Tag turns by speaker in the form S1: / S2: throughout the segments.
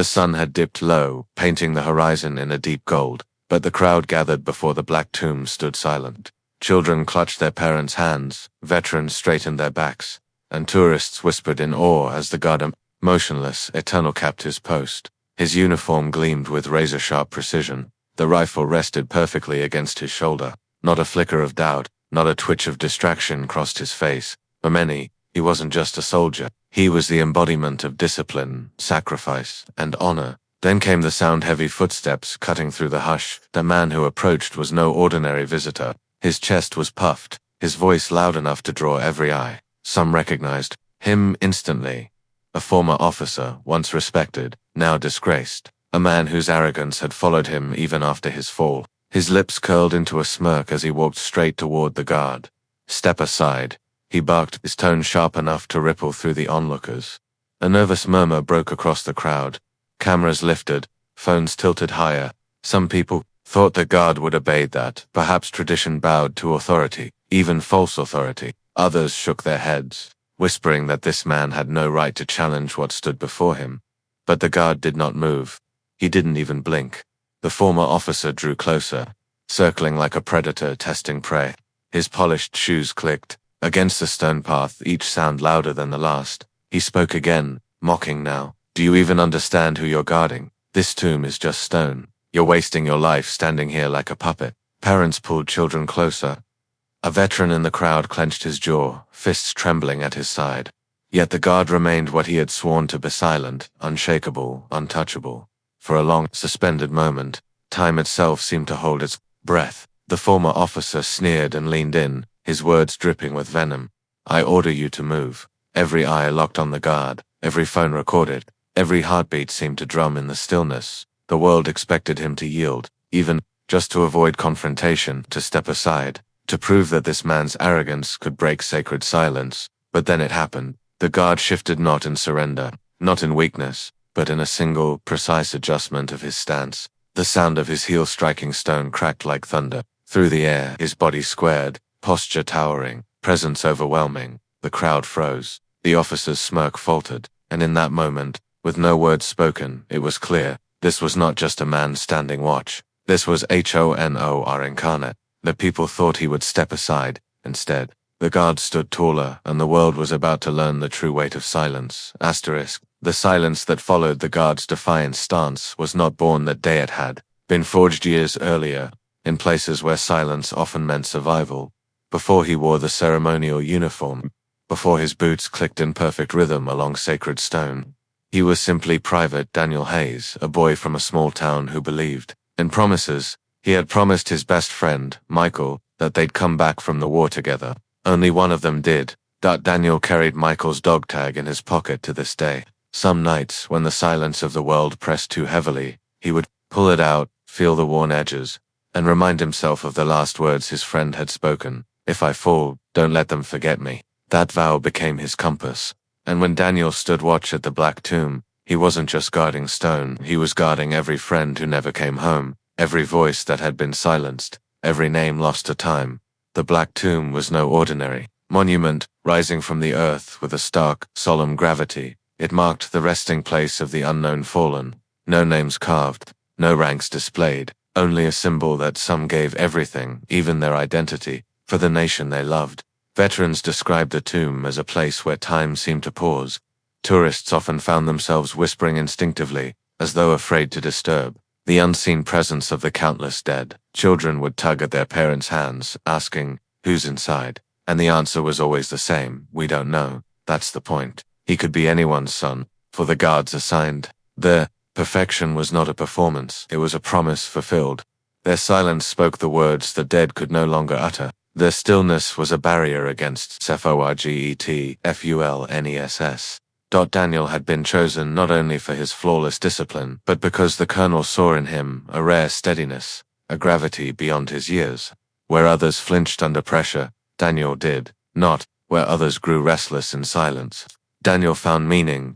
S1: The sun had dipped low, painting the horizon in a deep gold, but the crowd gathered before the black tomb stood silent. Children clutched their parents' hands, veterans straightened their backs, and tourists whispered in awe as the guard, motionless, eternal, kept his post. His uniform gleamed with razor-sharp precision. The rifle rested perfectly against his shoulder. Not a flicker of doubt, not a twitch of distraction crossed his face. For many, he wasn't just a soldier. He was the embodiment of discipline, sacrifice, and honor. Then came the sound-heavy footsteps cutting through the hush. The man who approached was no ordinary visitor. His chest was puffed, his voice loud enough to draw every eye. Some recognized him instantly. A former officer, once respected, now disgraced. A man whose arrogance had followed him even after his fall. His lips curled into a smirk as he walked straight toward the guard. "Step aside," he barked, his tone sharp enough to ripple through the onlookers. A nervous murmur broke across the crowd. Cameras lifted, phones tilted higher. Some people thought the guard would obey that. Perhaps tradition bowed to authority, even false authority. Others shook their heads, whispering that this man had no right to challenge what stood before him. But the guard did not move. He didn't even blink. The former officer drew closer, circling like a predator testing prey. His polished shoes clicked against the stone path, each sound louder than the last. He spoke again, mocking now. "Do you even understand who you're guarding? This tomb is just stone. You're wasting your life standing here like a puppet." Parents pulled children closer. A veteran in the crowd clenched his jaw, fists trembling at his side. Yet the guard remained what he had sworn to be: silent, unshakable, untouchable. For a long, suspended moment, time itself seemed to hold its breath. The former officer sneered and leaned in, his words dripping with venom. "I order you to move." Every eye locked on the guard, every phone recorded, every heartbeat seemed to drum in the stillness. The world expected him to yield, even just to avoid confrontation, to step aside, to prove that this man's arrogance could break sacred silence. But then it happened. The guard shifted, not in surrender, not in weakness, but in a single, precise adjustment of his stance. The sound of his heel striking stone cracked like thunder. Through the air, his body squared, posture towering, presence overwhelming. The crowd froze. The officer's smirk faltered, and in that moment, with no words spoken, it was clear. This was not just a man standing watch. This was Honor incarnate. The people thought he would step aside. Instead, the guard stood taller, and the world was about to learn the true weight of silence. The silence that followed the guard's defiant stance was not born that day. It had been forged years earlier, in places where silence often meant survival. Before he wore the ceremonial uniform, before his boots clicked in perfect rhythm along sacred stone. He was simply Private Daniel Hayes, a boy from a small town who believed in promises. He had promised his best friend, Michael, that they'd come back from the war together. Only one of them did. Daniel carried Michael's dog tag in his pocket to this day. Some nights, when the silence of the world pressed too heavily, he would pull it out, feel the worn edges, and remind himself of the last words his friend had spoken. "If I fall, don't let them forget me." That vow became his compass. And when Daniel stood watch at the Black Tomb, he wasn't just guarding stone, he was guarding every friend who never came home, every voice that had been silenced, every name lost to time. The Black Tomb was no ordinary monument, rising from the earth with a stark, solemn gravity. It marked the resting place of the unknown fallen. No names carved, no ranks displayed, only a symbol that some gave everything, even their identity, for the nation they loved. Veterans described the tomb as a place where time seemed to pause. Tourists often found themselves whispering instinctively, as though afraid to disturb the unseen presence of the countless dead. Children would tug at their parents' hands, asking, "Who's inside?" And the answer was always the same: "We don't know." That's the point. He could be anyone's son, for the guards assigned. Their perfection was not a performance, it was a promise fulfilled. Their silence spoke the words the dead could no longer utter. Their stillness was a barrier against forgetfulness. Daniel had been chosen not only for his flawless discipline, but because the colonel saw in him a rare steadiness, a gravity beyond his years. Where others flinched under pressure, Daniel did not. Where others grew restless in silence, Daniel found meaning.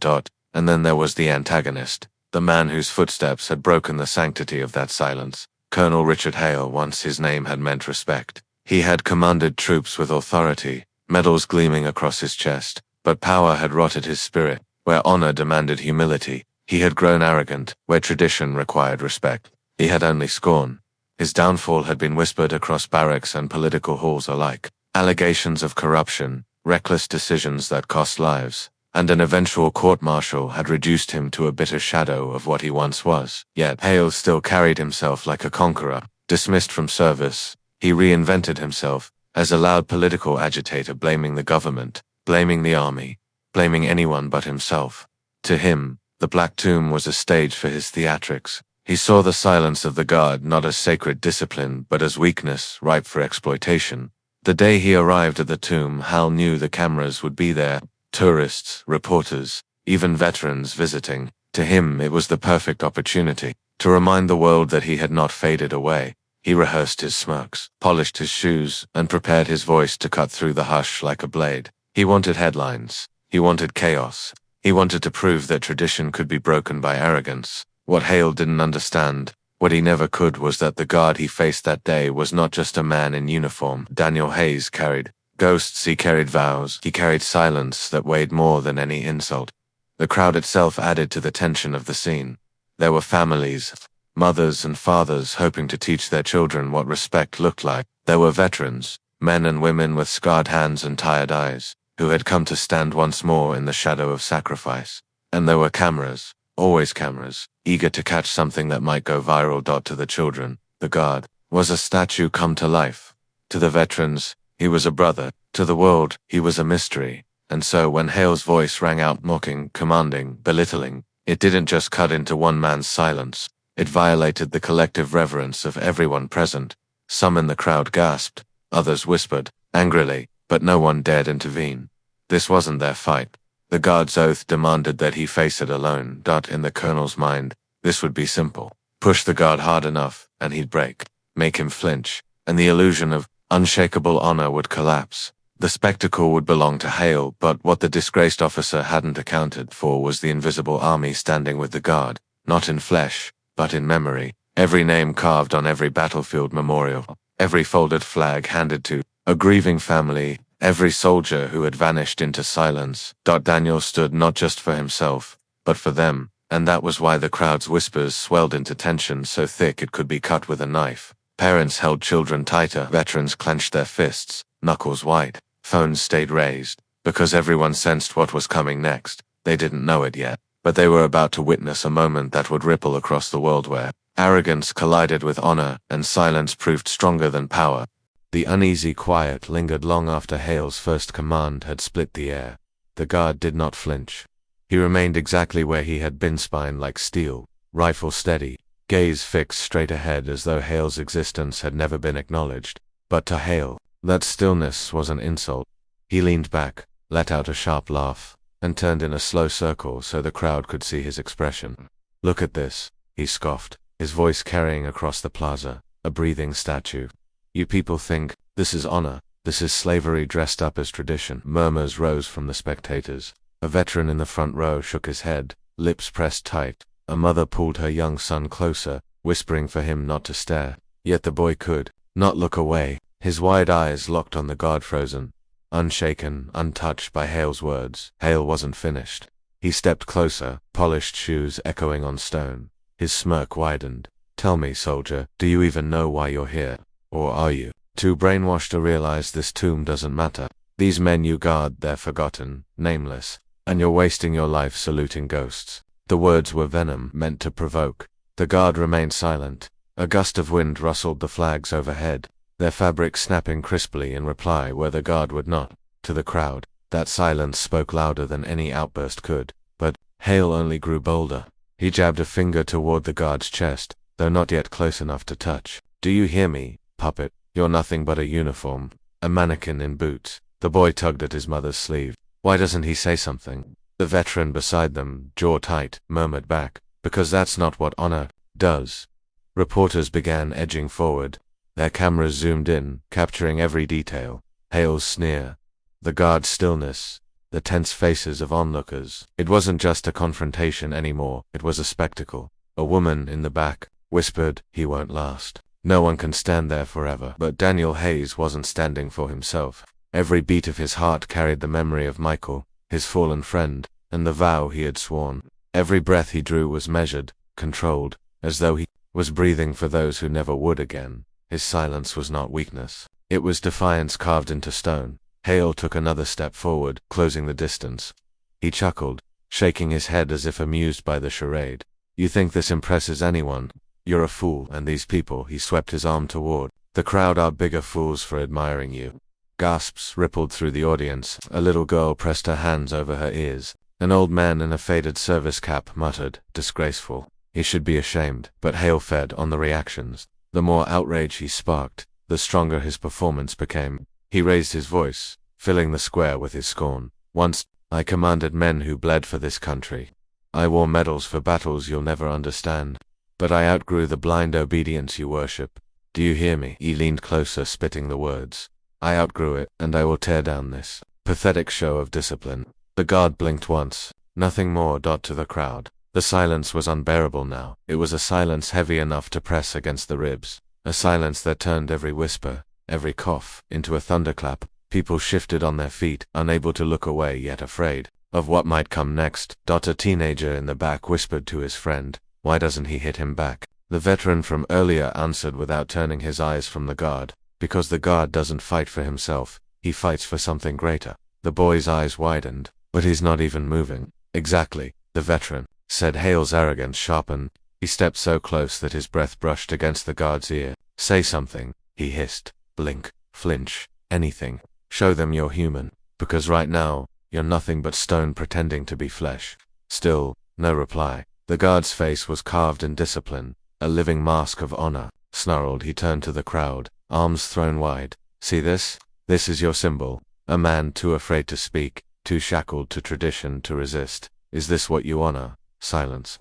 S1: And then there was the antagonist, the man whose footsteps had broken the sanctity of that silence. Colonel Richard Hale. Once his name had meant respect. He had commanded troops with authority, medals gleaming across his chest, but power had rotted his spirit. Where honor demanded humility, He had grown arrogant, where tradition required respect. He had only scorn. His downfall had been whispered across barracks and political halls alike. Allegations of corruption, reckless decisions that cost lives, and an eventual court-martial had reduced him to a bitter shadow of what he once was. Yet Hale still carried himself like a conqueror. Dismissed from service, he reinvented himself as a loud political agitator, blaming the government, blaming the army, blaming anyone but himself. To him, the Black Tomb was a stage for his theatrics. He saw the silence of the guard not as sacred discipline but as weakness ripe for exploitation. The day he arrived at the tomb, Hal knew the cameras would be there. Tourists, reporters, even veterans visiting. To him, it was the perfect opportunity to remind the world that he had not faded away. He rehearsed his smirks, polished his shoes, and prepared his voice to cut through the hush like a blade. He wanted headlines. He wanted chaos. He wanted to prove that tradition could be broken by arrogance. What Hale didn't understand, what he never could, was that the guard he faced that day was not just a man in uniform. Daniel Hayes carried ghosts, he carried vows, he carried silence that weighed more than any insult. The crowd itself added to the tension of the scene. There were families, mothers and fathers hoping to teach their children what respect looked like. There were veterans, men and women with scarred hands and tired eyes, who had come to stand once more in the shadow of sacrifice. And there were cameras, always cameras, eager to catch something that might go viral. To the children, the guard was a statue come to life. To the veterans, he was a brother. To the world, he was a mystery. And so when Hale's voice rang out, mocking, commanding, belittling, it didn't just cut into one man's silence. It violated the collective reverence of everyone present. Some in the crowd gasped, others whispered, angrily, but no one dared intervene. This wasn't their fight. The guard's oath demanded that he face it alone. In the colonel's mind, this would be simple. Push the guard hard enough, and he'd break. Make him flinch, and the illusion of unshakable honor would collapse. The spectacle would belong to Hale, but what the disgraced officer hadn't accounted for was the invisible army standing with the guard, not in flesh, but in memory. Every name carved on every battlefield memorial, every folded flag handed to a grieving family, every soldier who had vanished into silence. Daniel stood not just for himself, but for them, and that was why the crowd's whispers swelled into tension so thick it could be cut with a knife. Parents held children tighter, veterans clenched their fists, knuckles white, phones stayed raised, because everyone sensed what was coming next. They didn't know it yet, but they were about to witness a moment that would ripple across the world, where arrogance collided with honor, and silence proved stronger than power. The uneasy quiet lingered long after Hale's first command had split the air. The guard did not flinch. He remained exactly where he had been, spine like steel, rifle steady, gaze fixed straight ahead, as though Hale's existence had never been acknowledged. But to Hale, that stillness was an insult. He leaned back, let out a sharp laugh, and turned in a slow circle so the crowd could see his expression. "Look at this," he scoffed, his voice carrying across the plaza, a breathing statue. "You people think this is honor, this is slavery dressed up as tradition." Murmurs rose from the spectators. A veteran in the front row shook his head, lips pressed tight. A mother pulled her young son closer, whispering for him not to stare. Yet the boy could not look away, his wide eyes locked on the guard, frozen, unshaken, untouched by Hale's words. Hale wasn't finished. He stepped closer, polished shoes echoing on stone. His smirk widened. "Tell me, soldier, do you even know why you're here? Or are you too brainwashed to realize this tomb doesn't matter? These men you guard, they're forgotten, nameless, and you're wasting your life saluting ghosts." The words were venom, meant to provoke. The guard remained silent. A gust of wind rustled the flags overhead, their fabric snapping crisply in reply where the guard would not. To the crowd, that silence spoke louder than any outburst could. But Hale only grew bolder. He jabbed a finger toward the guard's chest, though not yet close enough to touch. "Do you hear me, puppet? You're nothing but a uniform, a mannequin in boots." The boy tugged at his mother's sleeve. "Why doesn't he say something?" The veteran beside them, jaw tight, murmured back, "Because that's not what honor does." Reporters began edging forward. Their cameras zoomed in, capturing every detail. Hale's sneer, the guard's stillness, the tense faces of onlookers. It wasn't just a confrontation anymore, it was a spectacle. A woman in the back whispered, "He won't last. No one can stand there forever." But Daniel Hayes wasn't standing for himself. Every beat of his heart carried the memory of Michael, his fallen friend, and the vow he had sworn. Every breath he drew was measured, controlled, as though he was breathing for those who never would again. His silence was not weakness. It was defiance carved into stone. Hale took another step forward, closing the distance. He chuckled, shaking his head as if amused by the charade. You think this impresses anyone? You're a fool, and these people, he swept his arm toward. The crowd are bigger fools for admiring you. Gasps rippled through the audience. A little girl pressed her hands over her ears. An old man in a faded service cap muttered, disgraceful. He should be ashamed, but Hale fed on the reactions. The more outrage he sparked, the stronger his performance became. He raised his voice, filling the square with his scorn. Once, I commanded men who bled for this country. I wore medals for battles you'll never understand. But I outgrew the blind obedience you worship. Do you hear me? He leaned closer, spitting the words. I outgrew it, and I will tear down this pathetic show of discipline. The guard blinked once. Nothing more. To the crowd. The silence was unbearable now. It was a silence heavy enough to press against the ribs. A silence that turned every whisper, every cough, into a thunderclap. People shifted on their feet, unable to look away yet afraid of what might come next. A teenager in the back whispered to his friend, why doesn't he hit him back? The veteran from earlier answered without turning his eyes from the guard, because the guard doesn't fight for himself, he fights for something greater. The boy's eyes widened, but he's not even moving. Exactly, the veteran said. Hale's arrogance sharpened. He stepped so close that his breath brushed against the guard's ear. Say something, he hissed. Blink, flinch, anything. Show them you're human, because right now, you're nothing but stone pretending to be flesh. Still, no reply. The guard's face was carved in discipline, a living mask of honor. Snarled, he turned to the crowd, arms thrown wide. See this? This is your symbol. A man too afraid to speak, too shackled to tradition to resist. Is this what you honor? Silence.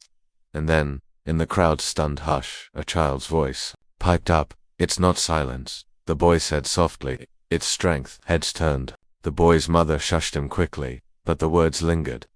S1: And then, in the crowd's stunned hush, a child's voice piped up. It's not silence, the boy said softly. It's strength. Heads turned. The boy's mother shushed him quickly, but the words lingered,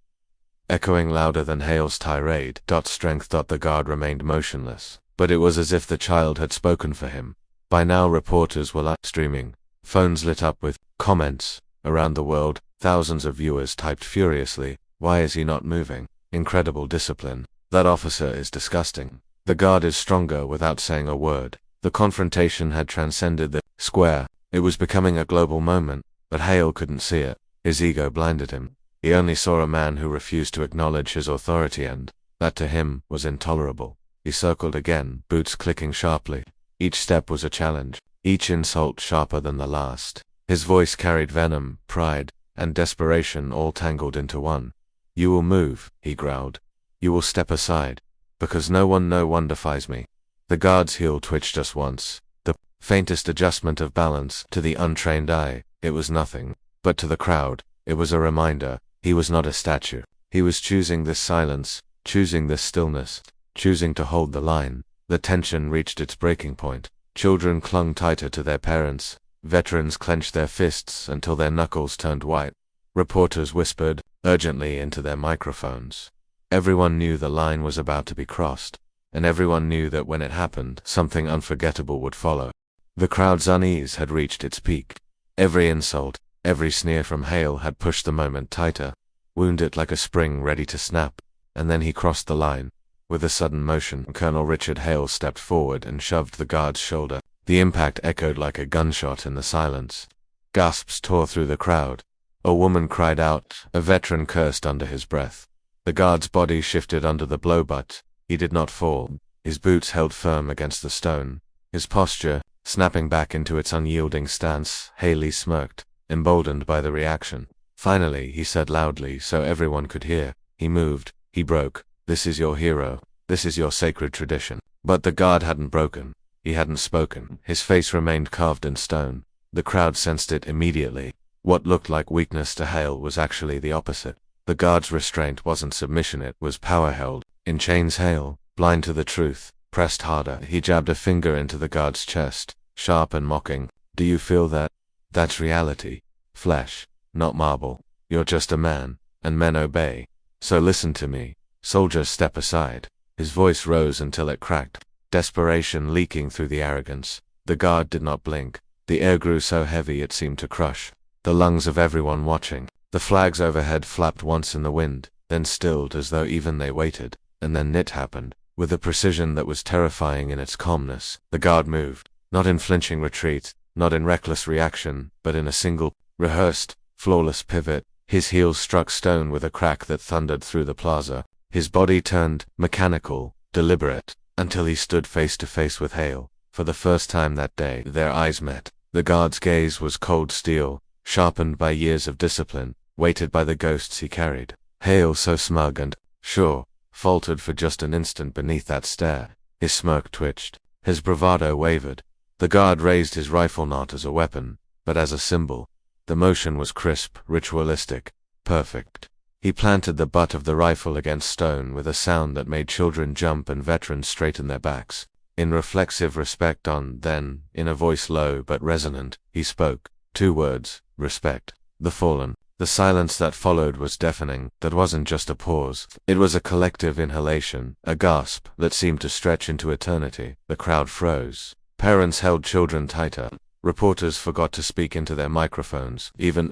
S1: echoing louder than Hale's tirade. Strength. The guard remained motionless, but it was as if the child had spoken for him. By now reporters were live streaming, phones lit up with comments. Around the world, thousands of viewers typed furiously, why is he not moving? Incredible discipline. That officer is disgusting. The guard is stronger without saying a word. The confrontation had transcended the square. It was becoming a global moment, but Hale couldn't see it. His ego blinded him. He only saw a man who refused to acknowledge his authority, and that to him was intolerable. He circled again, boots clicking sharply. Each step was a challenge, each insult sharper than the last. His voice carried venom, pride, and desperation all tangled into one. You will move, he growled. You will step aside, because no one defies me. The guard's heel twitched just once. The faintest adjustment of balance. To the untrained eye, it was nothing, but to the crowd, it was a reminder. He was not a statue. He was choosing this silence, choosing this stillness, choosing to hold the line. The tension reached its breaking point. Children clung tighter to their parents. Veterans clenched their fists until their knuckles turned white. Reporters whispered urgently into their microphones. Everyone knew the line was about to be crossed, and everyone knew that when it happened, something unforgettable would follow. The crowd's unease had reached its peak. Every insult, every sneer from Hale had pushed the moment tighter, wound it like a spring ready to snap, and then he crossed the line. With a sudden motion, Colonel Richard Hale stepped forward and shoved the guard's shoulder. The impact echoed like a gunshot in the silence. Gasps tore through the crowd. A woman cried out. A veteran cursed under his breath. The guard's body shifted under the blow, but he did not fall. His boots held firm against the stone. His posture, snapping back into its unyielding stance. Haley smirked, emboldened by the reaction. Finally, he said loudly so everyone could hear. He moved. He broke. This is your hero. This is your sacred tradition. But the guard hadn't broken. He hadn't spoken. His face remained carved in stone. The crowd sensed it immediately. What looked like weakness to Hale was actually the opposite. The guard's restraint wasn't submission, it was power held. In chains, Hale, blind to the truth, pressed harder. He jabbed a finger into the guard's chest, sharp and mocking. Do you feel that? That's reality. Flesh, not marble. You're just a man, and men obey. So listen to me. Soldier, step aside. His voice rose until it cracked, desperation leaking through the arrogance. The guard did not blink. The air grew so heavy it seemed to crush the lungs of everyone watching. The flags overhead flapped once in the wind. then stilled as though even they waited, and then it happened. With a precision that was terrifying in its calmness, the guard moved, not in flinching retreat, not in reckless reaction, but in a single, rehearsed, flawless pivot. His heels struck stone with a crack that thundered through the plaza. His body turned mechanical, deliberate, until he stood face to face with Hale. For the first time that day, their eyes met. The guard's gaze was cold steel, sharpened by years of discipline, weighted by the ghosts he carried. Hale, so smug and sure, faltered for just an instant beneath that stare. His smirk twitched. His bravado wavered. The guard raised his rifle not as a weapon, but as a symbol. The motion was crisp, ritualistic, perfect. He planted the butt of the rifle against stone with a sound that made children jump and veterans straighten their backs. In reflexive respect then, in a voice low but resonant, he spoke. 2 words, respect. The fallen. The silence that followed was deafening. That wasn't just a pause. It was a collective inhalation, a gasp that seemed to stretch into eternity. The crowd froze. Parents held children tighter. Reporters forgot to speak into their microphones. Even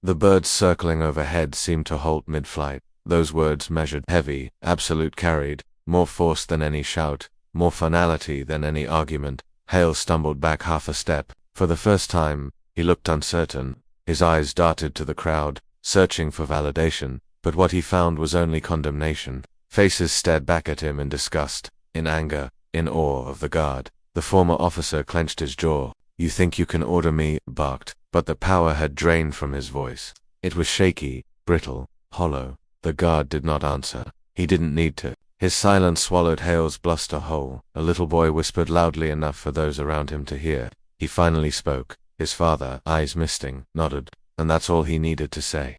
S1: the birds circling overhead seemed to halt mid-flight. Those words measured heavy, absolute carried, more force than any shout, more finality than any argument. Hale stumbled back half a step. For the first time, he looked uncertain. His eyes darted to the crowd, searching for validation, but what he found was only condemnation. Faces stared back at him in disgust, in anger, in awe of the guard. The former officer clenched his jaw. "You think you can order me?" barked, but the power had drained from his voice. It was shaky, brittle, hollow. The guard did not answer. He didn't need to. His silence swallowed Hale's bluster whole. A little boy whispered loudly enough for those around him to hear. He finally spoke. His father, eyes misting, nodded, and that's all he needed to say.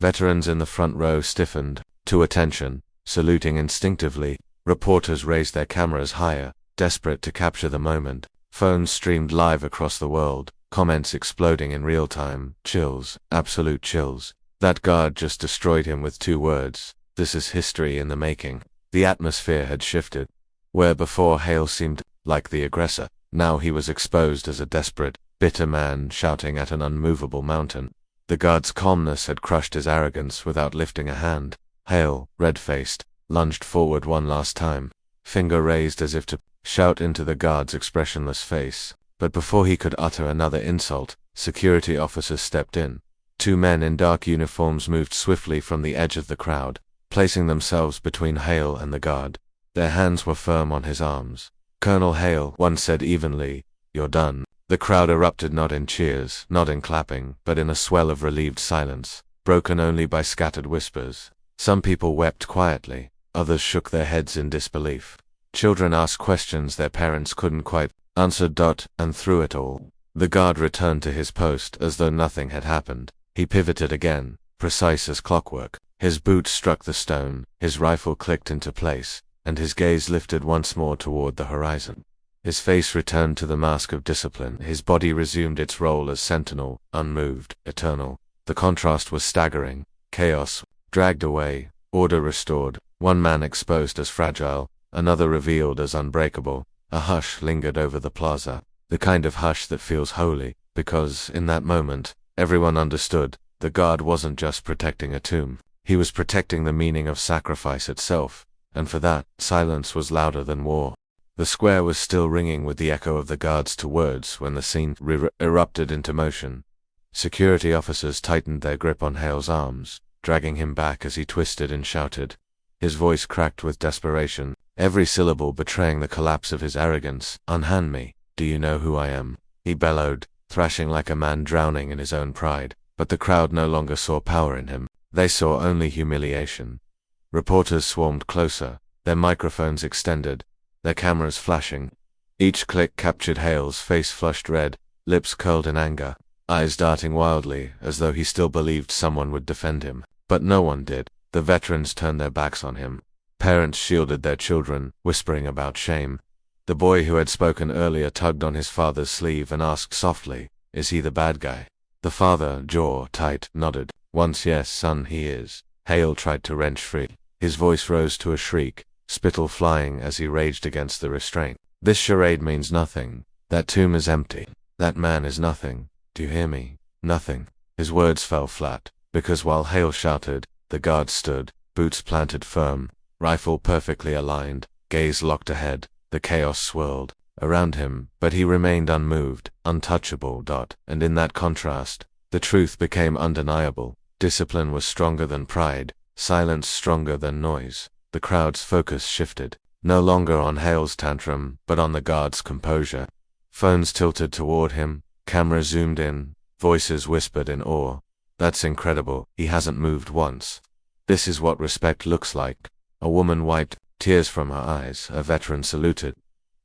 S1: Veterans in the front row stiffened, to attention, saluting instinctively. Reporters raised their cameras higher, desperate to capture the moment. Phones streamed live across the world, comments exploding in real time. Chills, absolute chills. That guard just destroyed him with 2 words. This is history in the making. The atmosphere had shifted. Where before Hale seemed like the aggressor, now he was exposed as a desperate, bitter man shouting at an unmovable mountain. The guard's calmness had crushed his arrogance without lifting a hand. Hale, red-faced, lunged forward one last time, finger raised as if to shout into the guard's expressionless face. But before he could utter another insult, security officers stepped in. 2 men in dark uniforms moved swiftly from the edge of the crowd, placing themselves between Hale and the guard. Their hands were firm on his arms. "Colonel Hale," one said evenly, "you're done." The crowd erupted not in cheers, not in clapping, but in a swell of relieved silence, broken only by scattered whispers. Some people wept quietly, others shook their heads in disbelief. Children asked questions their parents couldn't quite answer. And through it all, the guard returned to his post as though nothing had happened. He pivoted again, precise as clockwork. His boots struck the stone, his rifle clicked into place, and his gaze lifted once more toward the horizon. His face returned to the mask of discipline. His body resumed its role as sentinel, unmoved, eternal. The contrast was staggering. Chaos dragged away, order restored, one man exposed as fragile, another revealed as unbreakable. A hush lingered over the plaza, the kind of hush that feels holy, because, in that moment, everyone understood. The guard wasn't just protecting a tomb. He was protecting the meaning of sacrifice itself, and for that, silence was louder than war. The square was still ringing with the echo of the guards to words when the scene erupted into motion. Security officers tightened their grip on Hale's arms, dragging him back as he twisted and shouted. His voice cracked with desperation, every syllable betraying the collapse of his arrogance. "Unhand me. Do you know who I am?" he bellowed, thrashing like a man drowning in his own pride. But the crowd no longer saw power in him. They saw only humiliation. Reporters swarmed closer, their microphones extended, their cameras flashing. Each click captured Hale's face flushed red, lips curled in anger, eyes darting wildly as though he still believed someone would defend him. But no one did. The veterans turned their backs on him. Parents shielded their children, whispering about shame. The boy who had spoken earlier tugged on his father's sleeve and asked softly, "Is he the bad guy?" The father, jaw tight, nodded. "Once yes, son, he is." Hale tried to wrench free. His voice rose to a shriek, spittle flying as he raged against the restraint. "This charade means nothing. That tomb is empty. That man is nothing. Do you hear me? Nothing." His words fell flat, because while Hale shouted, the guard stood, boots planted firm, rifle perfectly aligned, gaze locked ahead. The chaos swirled around him, but he remained unmoved, untouchable. And in that contrast, the truth became undeniable. Discipline was stronger than pride, silence stronger than noise. The crowd's focus shifted, no longer on Hale's tantrum, but on the guard's composure. Phones tilted toward him, cameras zoomed in, voices whispered in awe. That's incredible, he hasn't moved once. This is what respect looks like. A woman wiped tears from her eyes, a veteran saluted.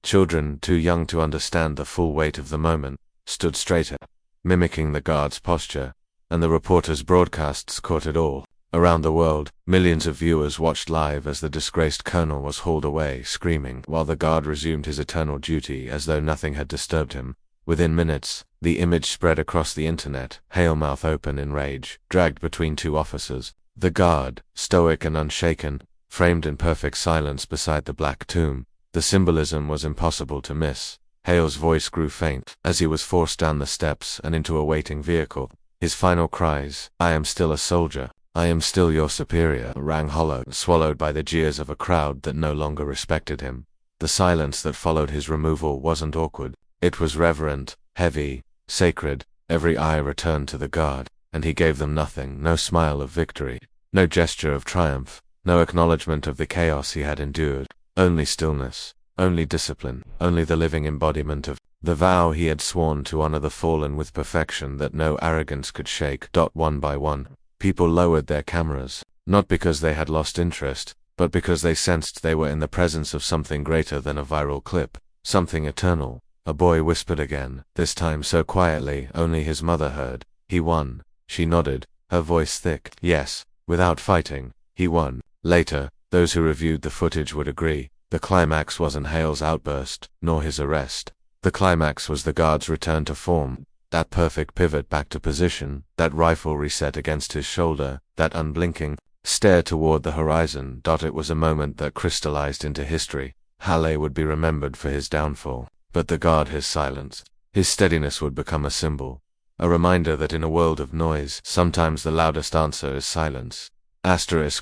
S1: Children, too young to understand the full weight of the moment, stood straighter, mimicking the guard's posture, and the reporter's broadcasts caught it all. Around the world, millions of viewers watched live as the disgraced colonel was hauled away, screaming, while the guard resumed his eternal duty as though nothing had disturbed him. Within minutes, the image spread across the internet, Hale mouth open in rage, dragged between two officers. The guard, stoic and unshaken, framed in perfect silence beside the black tomb. The symbolism was impossible to miss. Hale's voice grew faint as he was forced down the steps and into a waiting vehicle. His final cries, "I am still a soldier, I am still your superior," rang hollow, swallowed by the jeers of a crowd that no longer respected him. The silence that followed his removal wasn't awkward. It was reverent, heavy, sacred. Every eye returned to the guard, and he gave them nothing, no smile of victory, no gesture of triumph, no acknowledgement of the chaos he had endured. Only stillness, only discipline, only the living embodiment of the vow he had sworn to honor the fallen with perfection that no arrogance could shake. One by one, people lowered their cameras, not because they had lost interest, but because they sensed they were in the presence of something greater than a viral clip, something eternal. A boy whispered again, this time so quietly only his mother heard. He won. She nodded, her voice thick. Yes, without fighting, he won. Later, those who reviewed the footage would agree, the climax wasn't Hale's outburst, nor his arrest. The climax was the guard's return to form, that perfect pivot back to position, that rifle reset against his shoulder, that unblinking stare toward the horizon. It was a moment that crystallized into history. Hale would be remembered for his downfall, but the guard his silence. His steadiness would become a symbol, a reminder that in a world of noise, sometimes the loudest answer is silence.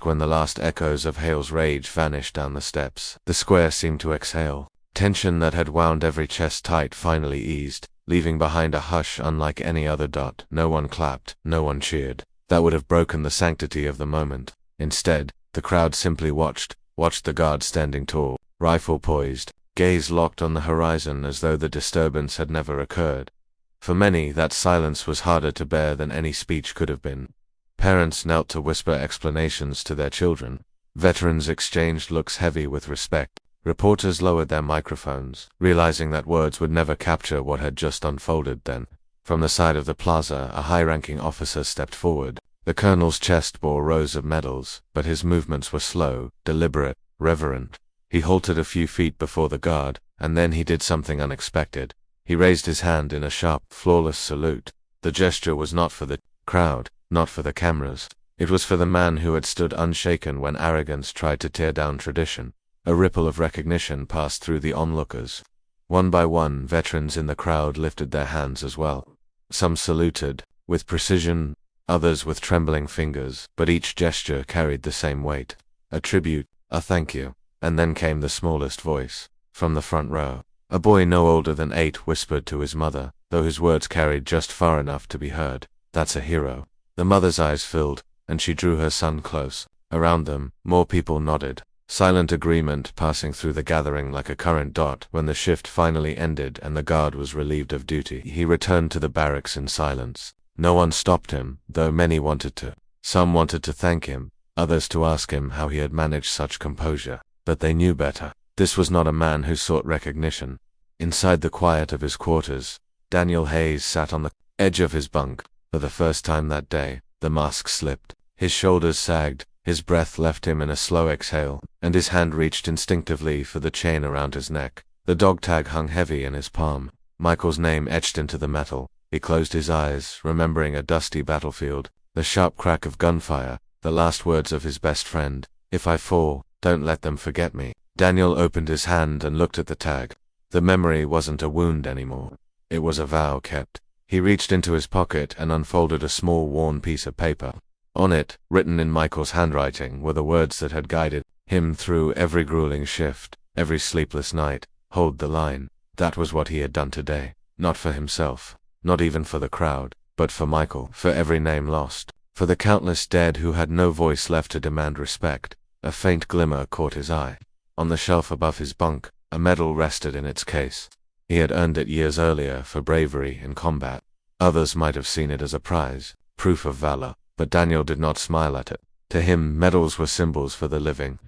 S1: When the last echoes of Hale's rage vanished down the steps, the square seemed to exhale. Tension that had wound every chest tight finally eased, leaving behind a hush unlike any other. No one clapped, no one cheered. That would have broken the sanctity of the moment. Instead, the crowd simply watched the guard standing tall, rifle poised, gaze locked on the horizon as though the disturbance had never occurred. For many, that silence was harder to bear than any speech could have been. Parents knelt to whisper explanations to their children. Veterans exchanged looks heavy with respect. Reporters lowered their microphones, realizing that words would never capture what had just unfolded. Then, from the side of the plaza, a high-ranking officer stepped forward. The colonel's chest bore rows of medals, but his movements were slow, deliberate, reverent. He halted a few feet before the guard, and then he did something unexpected. He raised his hand in a sharp, flawless salute. The gesture was not for the crowd, not for the cameras. It was for the man who had stood unshaken when arrogance tried to tear down tradition. A ripple of recognition passed through the onlookers. One by one, veterans in the crowd lifted their hands as well. Some saluted, with precision, others with trembling fingers, but each gesture carried the same weight. A tribute, a thank you. And then came the smallest voice, from the front row. A boy no older than 8 whispered to his mother, though his words carried just far enough to be heard, "That's a hero." The mother's eyes filled, and she drew her son close. Around them, more people nodded, silent agreement passing through the gathering like a current. When the shift finally ended and the guard was relieved of duty, he returned to the barracks in silence. No one stopped him, though many wanted to. Some wanted to thank him, others to ask him how he had managed such composure. But they knew better. This was not a man who sought recognition. Inside the quiet of his quarters, Daniel Hayes sat on the edge of his bunk. For the first time that day, the mask slipped. His shoulders sagged, his breath left him in a slow exhale, and his hand reached instinctively for the chain around his neck. The dog tag hung heavy in his palm, Michael's name etched into the metal. He closed his eyes, remembering a dusty battlefield, the sharp crack of gunfire, the last words of his best friend, "If I fall, don't let them forget me." Daniel opened his hand and looked at the tag. The memory wasn't a wound anymore. It was a vow kept. He reached into his pocket and unfolded a small worn piece of paper. On it, written in Michael's handwriting, were the words that had guided him through every grueling shift, every sleepless night. Hold the line. That was what he had done today. Not for himself, not even for the crowd, but for Michael, for every name lost, for the countless dead who had no voice left to demand respect. A faint glimmer caught his eye. On the shelf above his bunk, a medal rested in its case. He had earned it years earlier for bravery in combat. Others might have seen it as a prize, proof of valor, but Daniel did not smile at it. To him, medals were symbols for the living.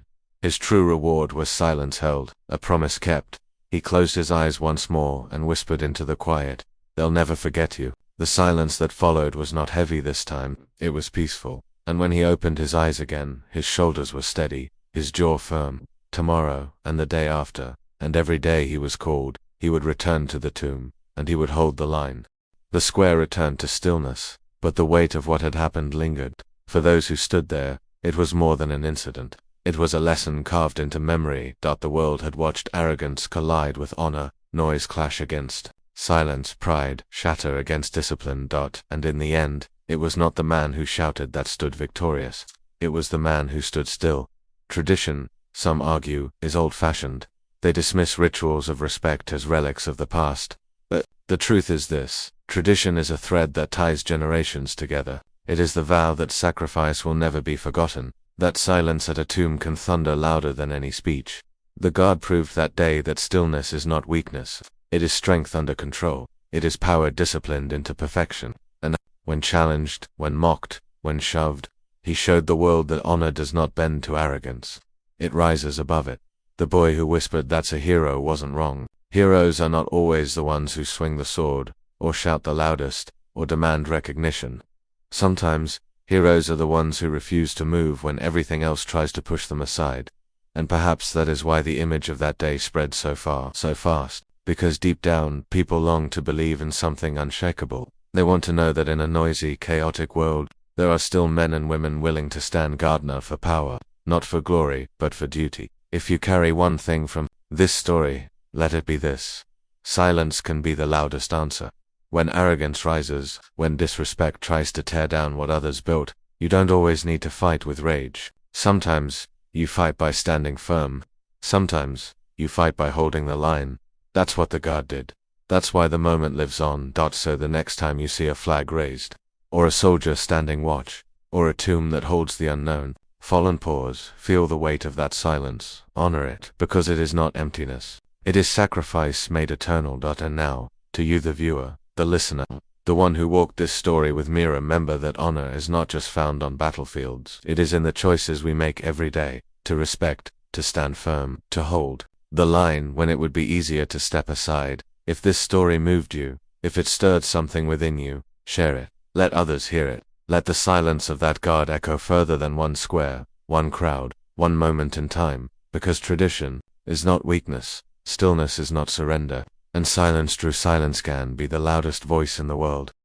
S1: His true reward was silence held, a promise kept. He closed his eyes once more and whispered into the quiet, "They'll never forget you." The silence that followed was not heavy this time, it was peaceful. And when he opened his eyes again, his shoulders were steady, his jaw firm. Tomorrow, and the day after, and every day he was called, he would return to the tomb, and he would hold the line. The square returned to stillness, but the weight of what had happened lingered. For those who stood there, it was more than an incident. It was a lesson carved into memory. The world had watched arrogance collide with honor, noise clash against silence, pride shatter against discipline. And in the end, it was not the man who shouted that stood victorious. It was the man who stood still. Tradition, some argue, is old-fashioned. They dismiss rituals of respect as relics of the past. But the truth is this: tradition is a thread that ties generations together. It is the vow that sacrifice will never be forgotten, that silence at a tomb can thunder louder than any speech. The guard proved that day that stillness is not weakness. It is strength under control. It is power disciplined into perfection. And when challenged, when mocked, when shoved, he showed the world that honor does not bend to arrogance. It rises above it. The boy who whispered "that's a hero" wasn't wrong. Heroes are not always the ones who swing the sword, or shout the loudest, or demand recognition. Sometimes, heroes are the ones who refuse to move when everything else tries to push them aside. And perhaps that is why the image of that day spread so far, so fast. Because deep down, people long to believe in something unshakable. They want to know that in a noisy, chaotic world, there are still men and women willing to stand guard, not for power, not for glory, but for duty. If you carry one thing from this story, let it be this: silence can be the loudest answer. When arrogance rises, when disrespect tries to tear down what others built, you don't always need to fight with rage. Sometimes, you fight by standing firm. Sometimes, you fight by holding the line. That's what the guard did. That's why the moment lives on. So the next time you see a flag raised, or a soldier standing watch, or a tomb that holds the unknown, fall and pause, feel the weight of that silence, honor it, because it is not emptiness. It is sacrifice made eternal. And now, to you the viewer, the listener, the one who walked this story with me, remember that honor is not just found on battlefields. It is in the choices we make every day, to respect, to stand firm, to hold the line when it would be easier to step aside. If this story moved you, if it stirred something within you, share it. Let others hear it. Let the silence of that guard echo further than one square, one crowd, one moment in time, because tradition is not weakness, stillness is not surrender, and silence through silence can be the loudest voice in the world.